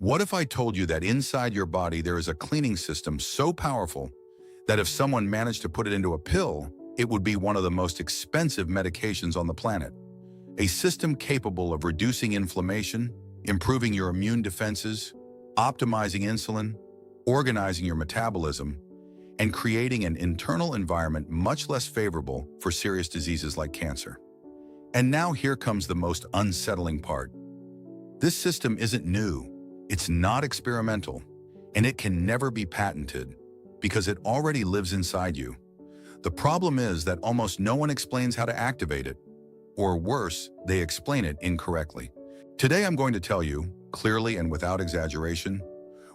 What if I told you that inside your body there is a cleaning system so powerful that if someone managed to put it into a pill, it would be one of the most expensive medications on the planet? A system capable of reducing inflammation, improving your immune defenses, optimizing insulin, organizing your metabolism, and creating an internal environment much less favorable for serious diseases like cancer. And now here comes the most unsettling part. This system isn't new, it's not experimental, and it can never be patented because it already lives inside you. The problem is that almost no one explains how to activate it, or worse, they explain it incorrectly. Today I'm going to tell you, clearly and without exaggeration,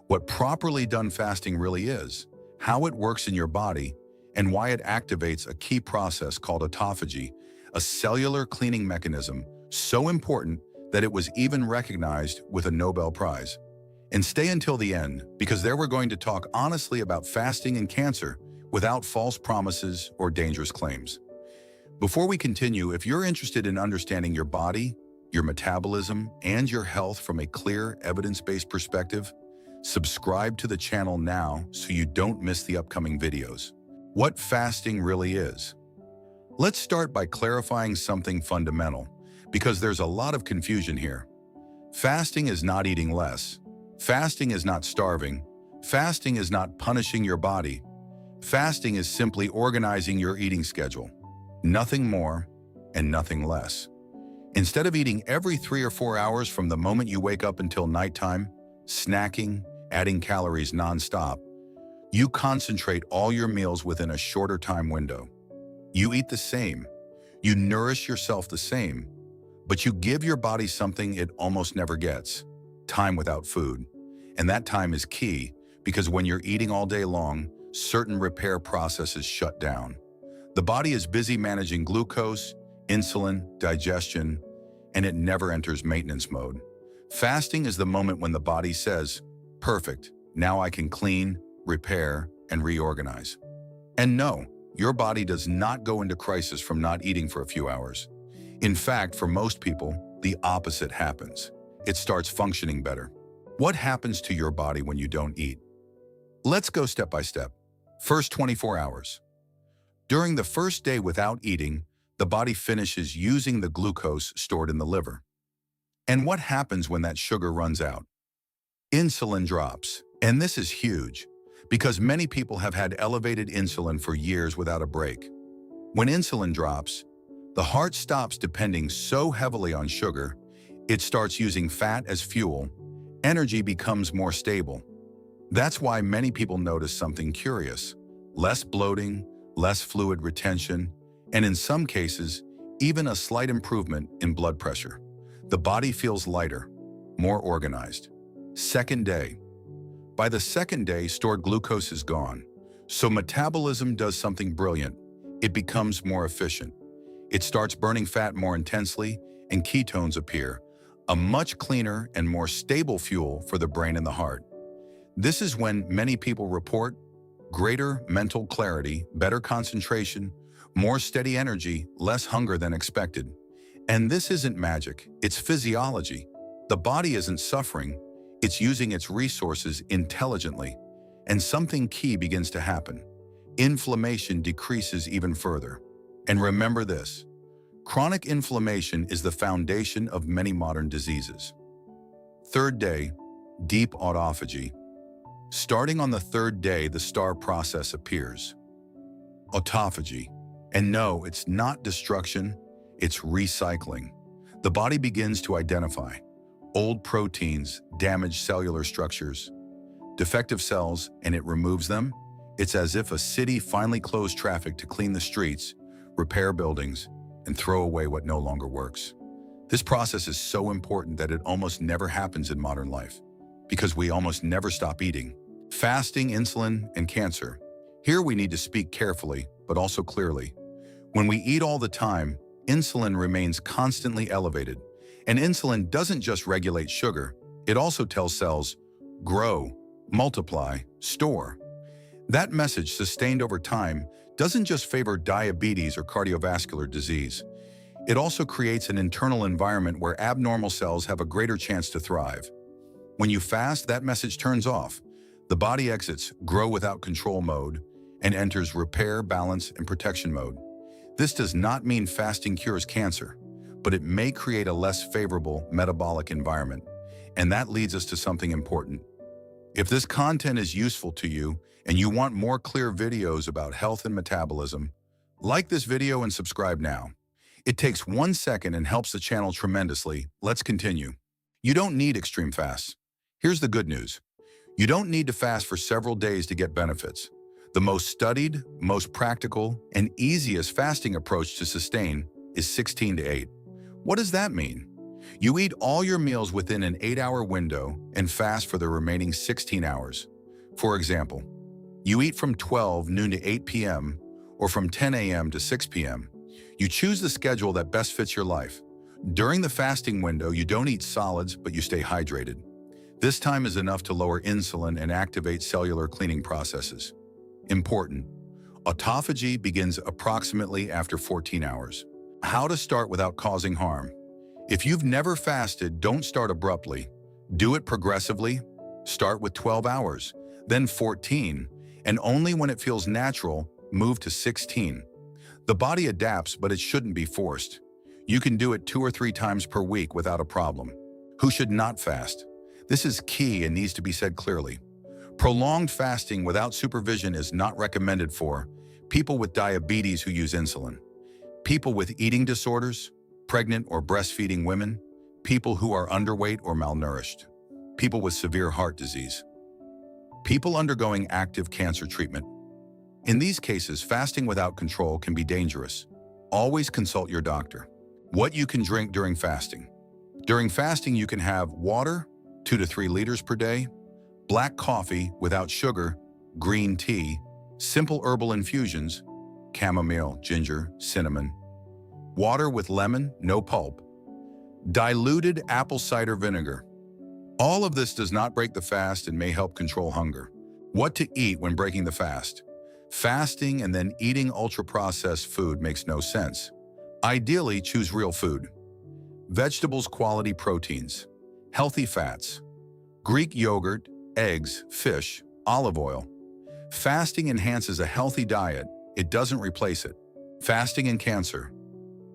what properly done fasting really is, how it works in your body, and why it activates a key process called autophagy, a cellular cleaning mechanism so important that it was even recognized with a Nobel Prize. And stay until the end, because there we're going to talk honestly about fasting and cancer without false promises or dangerous claims. Before we continue, if you're interested in understanding your body, your metabolism, and your health from a clear, evidence-based perspective, subscribe to the channel now so you don't miss the upcoming videos. What fasting really is. Let's start by clarifying something fundamental, because there's a lot of confusion here. Fasting is not eating less. Fasting is not starving. Fasting is not punishing your body. Fasting is simply organizing your eating schedule. Nothing more and nothing less. Instead of eating every 3 or 4 hours from the moment you wake up until nighttime, snacking, adding calories nonstop, you concentrate all your meals within a shorter time window. You eat the same. You nourish yourself the same. But you give your body something it almost never gets: time without food. And that time is key, because when you're eating all day long, certain repair processes shut down. The body is busy managing glucose, insulin, digestion, and it never enters maintenance mode. Fasting is the moment when the body says, "Perfect, now I can clean, repair, and reorganize." And no, your body does not go into crisis from not eating for a few hours. In fact, for most people, the opposite happens. It starts functioning better. What happens to your body when you don't eat? Let's go step by step. First 24 hours. During the first day without eating, the body finishes using the glucose stored in the liver. And what happens when that sugar runs out? Insulin drops. And this is huge, because many people have had elevated insulin for years without a break. When insulin drops, the heart stops depending so heavily on sugar, it starts using fat as fuel. Energy becomes more stable. That's why many people notice something curious: less bloating, less fluid retention, and in some cases, even a slight improvement in blood pressure. The body feels lighter, more organized. Second day. By the second day, stored glucose is gone. So metabolism does something brilliant. It becomes more efficient. It starts burning fat more intensely, and ketones appear, a much cleaner and more stable fuel for the brain and the heart. This is when many people report greater mental clarity, better concentration, more steady energy, less hunger than expected. And this isn't magic, it's physiology. The body isn't suffering, it's using its resources intelligently. And something key begins to happen. Inflammation decreases even further. And remember this: chronic inflammation is the foundation of many modern diseases. Third day, deep autophagy. Starting on the third day, the star process appears. Autophagy. And no, it's not destruction, it's recycling. The body begins to identify old proteins, damaged cellular structures, defective cells, and it removes them. It's as if a city finally closed traffic to clean the streets, repair buildings, and throw away what no longer works. This process is so important that it almost never happens in modern life, because we almost never stop eating. Fasting, insulin, and cancer. Here we need to speak carefully, but also clearly. When we eat all the time, insulin remains constantly elevated. And insulin doesn't just regulate sugar, it also tells cells, grow, multiply, store. That message, sustained over time, doesn't just favor diabetes or cardiovascular disease. It also creates an internal environment where abnormal cells have a greater chance to thrive. When you fast, that message turns off. The body exits grow without control mode and enters repair, balance, and protection mode. This does not mean fasting cures cancer, but it may create a less favorable metabolic environment. And that leads us to something important. If this content is useful to you and you want more clear videos about health and metabolism, like this video and subscribe now. It takes 1 second and helps the channel tremendously. Let's continue. You don't need extreme fasts. Here's the good news. You don't need to fast for several days to get benefits. The most studied, most practical, and easiest fasting approach to sustain is 16 to 8. What does that mean? You eat all your meals within an 8-hour window and fast for the remaining 16 hours. For example, you eat from 12 noon to 8 p.m. or from 10 a.m. to 6 p.m. You choose the schedule that best fits your life. During the fasting window, you don't eat solids, but you stay hydrated. This time is enough to lower insulin and activate cellular cleaning processes. Important. Autophagy begins approximately after 14 hours. How to start without causing harm. If you've never fasted, don't start abruptly. Do it progressively. Start with 12 hours, then 14, and only when it feels natural, move to 16. The body adapts, but it shouldn't be forced. You can do it 2 or 3 times per week without a problem. Who should not fast? This is key and needs to be said clearly. Prolonged fasting without supervision is not recommended for people with diabetes who use insulin, people with eating disorders, pregnant or breastfeeding women, people who are underweight or malnourished, people with severe heart disease, people undergoing active cancer treatment. In these cases, fasting without control can be dangerous. Always consult your doctor. What you can drink during fasting. During fasting, you can have water, 2 to 3 liters per day, black coffee without sugar, green tea, simple herbal infusions, chamomile, ginger, cinnamon, water with lemon, no pulp, diluted apple cider vinegar. All of this does not break the fast and may help control hunger. What to eat when breaking the fast. Fasting and then eating ultra-processed food makes no sense. Ideally, choose real food. Vegetables, quality proteins, healthy fats, Greek yogurt, eggs, fish, olive oil. Fasting enhances a healthy diet. It doesn't replace it. Fasting and cancer.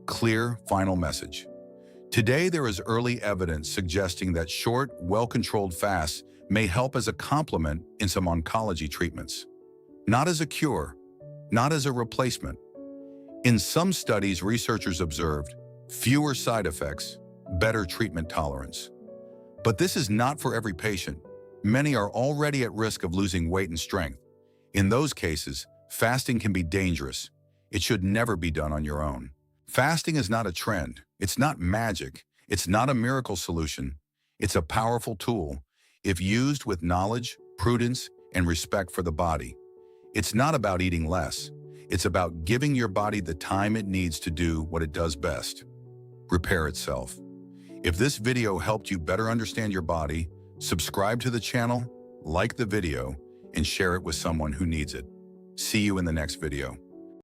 Clear, final message. Today, there is early evidence suggesting that short, well-controlled fasts may help as a complement in some oncology treatments. Not as a cure, not as a replacement. In some studies, researchers observed fewer side effects, better treatment tolerance. But this is not for every patient. Many are already at risk of losing weight and strength. In those cases, fasting can be dangerous. It should never be done on your own. Fasting is not a trend. It's not magic. It's not a miracle solution. It's a powerful tool if used with knowledge, prudence, and respect for the body. It's not about eating less. It's about giving your body the time it needs to do what it does best: repair itself. If this video helped you better understand your body, subscribe to the channel, like the video, and share it with someone who needs it. See you in the next video.